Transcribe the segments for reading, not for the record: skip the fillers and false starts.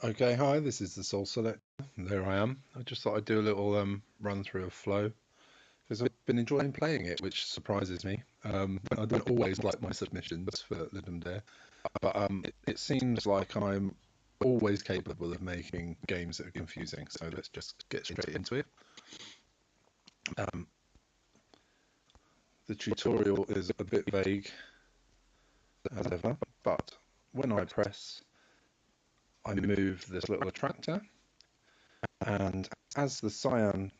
Okay, hi, this is the TheSoulSelector. There I am. I just thought I'd do a little run through of Flow because I've been enjoying playing it, which surprises me. I don't always like my submissions for Lidum Dare, but it seems like I'm always capable of making games that are confusing. So let's just get straight into it. Um, the tutorial is a bit vague as ever, but when I press, I move this little attractor, and as the cyan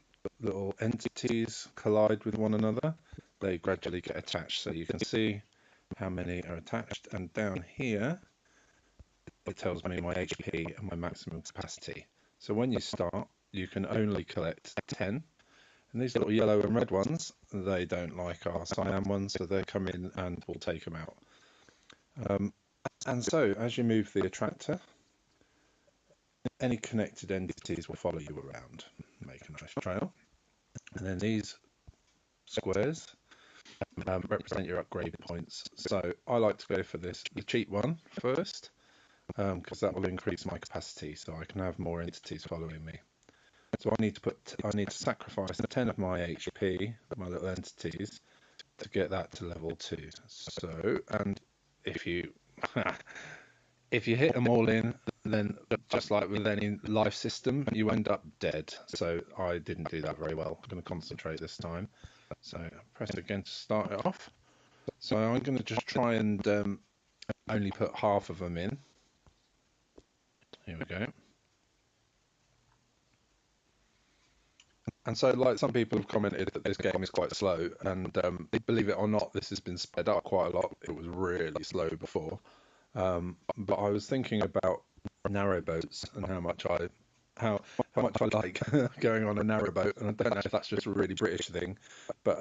little entities collide with one another, they gradually get attached. So you can see how many are attached, and down here it tells me my HP and my maximum capacity. So when you start, you can only collect 10, and these little yellow and red ones, they don't like our cyan ones, so they come in and we'll take them out. And so as you move the attractor, any connected entities will follow you around, make a nice trail. And then these squares represent your upgrade points. So I like to go for the cheap one first, because that will increase my capacity, so I can have more entities following me. So I need to sacrifice 10 of my HP, my little entities, to get that to level 2. So, and if you if you hit them all in, then just like with any life system, you end up dead. So I didn't do that very well. I'm going to concentrate this time. So press again to start it off. So I'm going to just try and only put half of them in. Here we go. And so, like, some people have commented that this game is quite slow, and believe it or not, this has been sped up quite a lot. It was really slow before, but I was thinking about narrow boats and how much I like going on a narrow boat, and I don't know if that's just a really British thing, but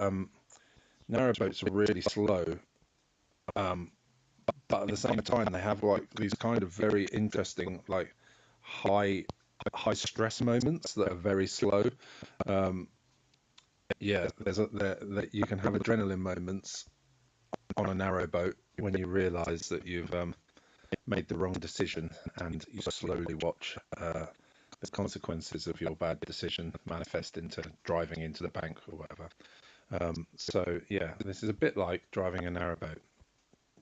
narrow boats are really slow. But at the same time, they have like these kind of very interesting, like high stress moments that are very slow. Um, yeah, that you can have adrenaline moments on a narrow boat when you realise that you've made the wrong decision, and you slowly watch the consequences of your bad decision manifest into driving into the bank or whatever. So yeah, this is a bit like driving a narrowboat.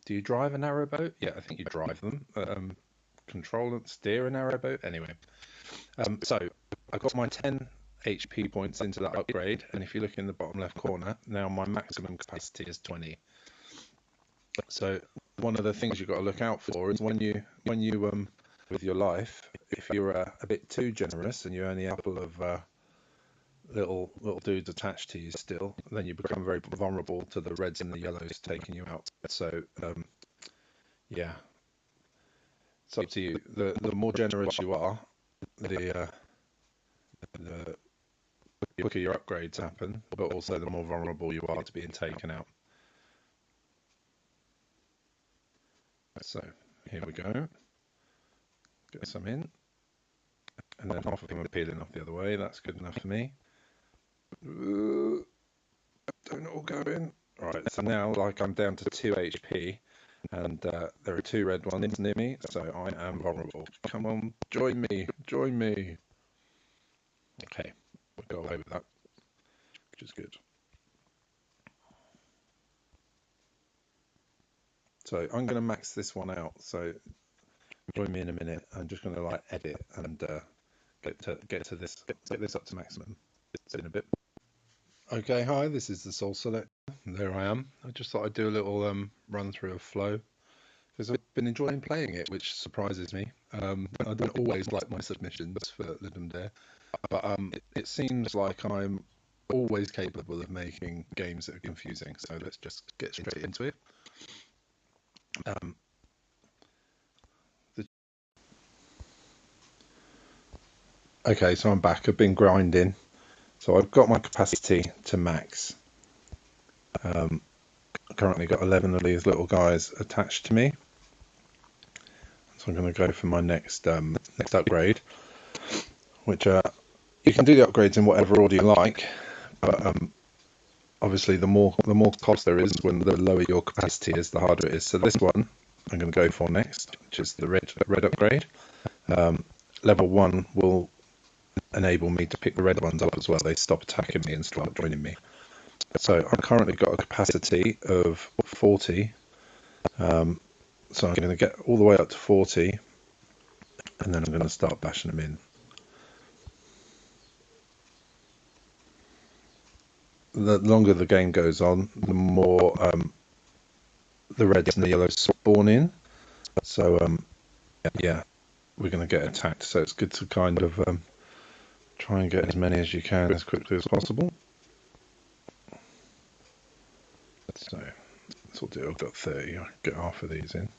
Do you drive a narrowboat? Yeah, I think you drive them. Control and steer a narrowboat. Anyway, so I got my 10 HP points into that upgrade, and if you look in the bottom left corner, now my maximum capacity is 20. So one of the things you've got to look out for is when you with your life, if you're a bit too generous and you only have a couple of little dudes attached to you still, then you become very vulnerable to the reds and the yellows taking you out. So yeah, it's up to you. The more generous you are, the quicker your upgrades happen, but also the more vulnerable you are to being taken out. So here we go. Get some in, and then half of them are peeling off the other way. That's good enough for me. Don't all go in. Right, so now like I'm down to 2 HP, and there are 2 red ones near me, so I am vulnerable. Come on, join me, join me. Okay, we got away with that, which is good. So I'm going to max this one out. So join me in a minute. I'm just going to like edit and get this up to maximum. It's in a bit. Okay, hi, this is the TheSoulSelector. There I am. I just thought I'd do a little run through of Flow because I've been enjoying playing it, which surprises me. I don't always like my submissions for Lidum Dare, but it seems like I'm always capable of making games that are confusing. So let's just get straight into it. Okay, so I'm back. I've been grinding. So I've got my capacity to max. I currently got 11 of these little guys attached to me. So I'm going to go for my next upgrade, which you can do the upgrades in whatever order you like, but obviously the more cost there is when the lower your capacity is, the harder it is. So this one I'm going to go for next, which is the red upgrade. level 1 will enable me to pick the red ones up as well. They stop attacking me and start joining me. So I've currently got a capacity of 40. So I'm going to get all the way up to 40, and then I'm going to start bashing them in. The longer the game goes on, the more the reds and the yellows spawn in. So yeah, we're going to get attacked. So it's good to kind of try and get as many as you can as quickly as possible. So this will do. I've got 30. I'll get half of these in.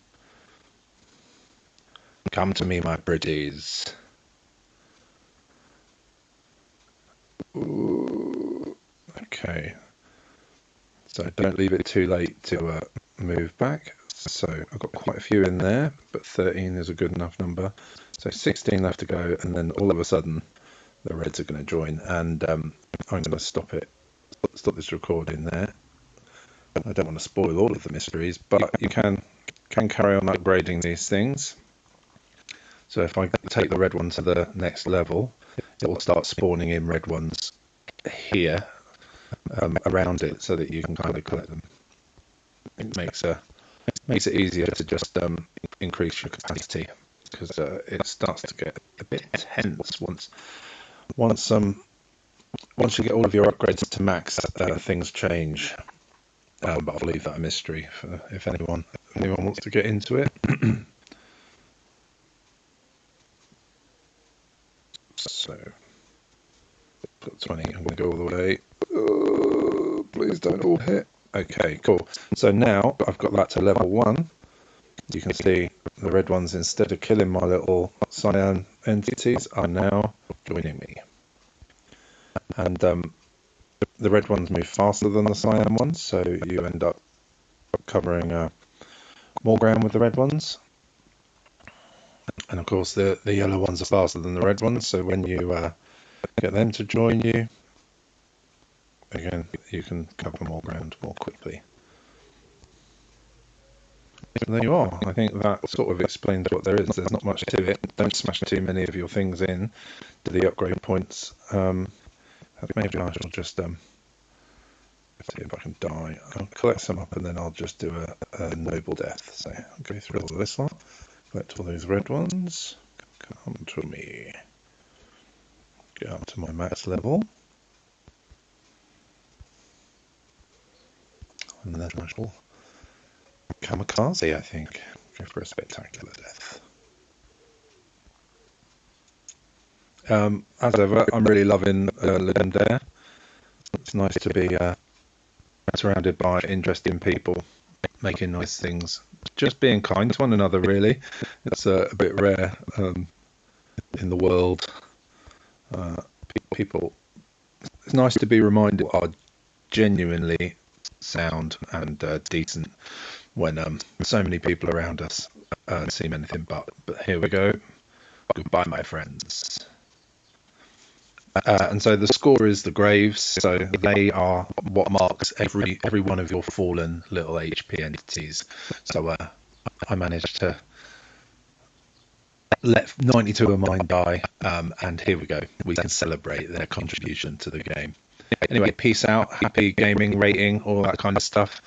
Come to me, my pretties. Ooh. Okay. So don't leave it too late to move back. So I've got quite a few in there, but 13 is a good enough number. So 16 left to go, and then all of a sudden the reds are going to join, and I'm going to stop this recording there. I don't want to spoil all of the mysteries, but you can carry on upgrading these things. So if I take the red one to the next level, it will start spawning in red ones here around it, so that you can kind of collect them. It makes it easier to just increase your capacity, because it starts to get a bit tense once you get all of your upgrades to max. Things change. But I'll leave that a mystery for if anyone wants to get into it. So, put 20. I'm going to go all the way. Please don't all hit. Okay, cool. So now I've got that to level 1. You can see the red ones, instead of killing my little cyan entities, are now joining me. And the red ones move faster than the cyan ones, so you end up covering more ground with the red ones. And of course the yellow ones are faster than the red ones, so when you get them to join you, again, you can cover more ground more quickly. So there you are. I think that sort of explains what there is. There's not much to it. Don't smash too many of your things in to the upgrade points. Maybe I shall just see if I can die. I'll collect some up, and then I'll just do a noble death. So I'll go through all of this lot, collect all those red ones. Come to me. Get up to my max level. And then I shall kamikaze, I think. Go for a spectacular death. As ever, I'm really loving Legendaire. It's nice to be surrounded by interesting people making nice things. Just being kind to one another, really. It's a bit rare in the world. People, it's nice to be reminded are genuinely sound and decent when so many people around us seem anything but. But here we go. Goodbye, my friends. And so the score is the graves. So they are what marks every one of your fallen little HP entities. So I managed to let 92 of mine die, and here we go. We can celebrate their contribution to the game. Anyway, peace out, happy gaming, rating, all that kind of stuff.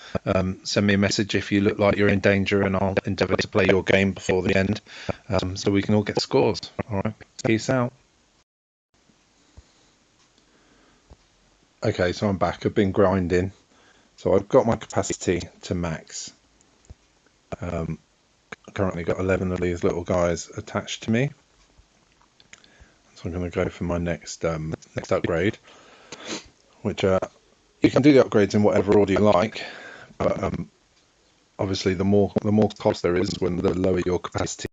Send me a message if you look like you're in danger, and I'll endeavour to play your game before the end, so we can all get scores. All right, peace out. Okay, so I'm back. I've been grinding, so I've got my capacity to max. Currently got 11 of these little guys attached to me, so I'm going to go for my next upgrade, which you can do the upgrades in whatever order you like, but obviously the more cost there is when the lower your capacity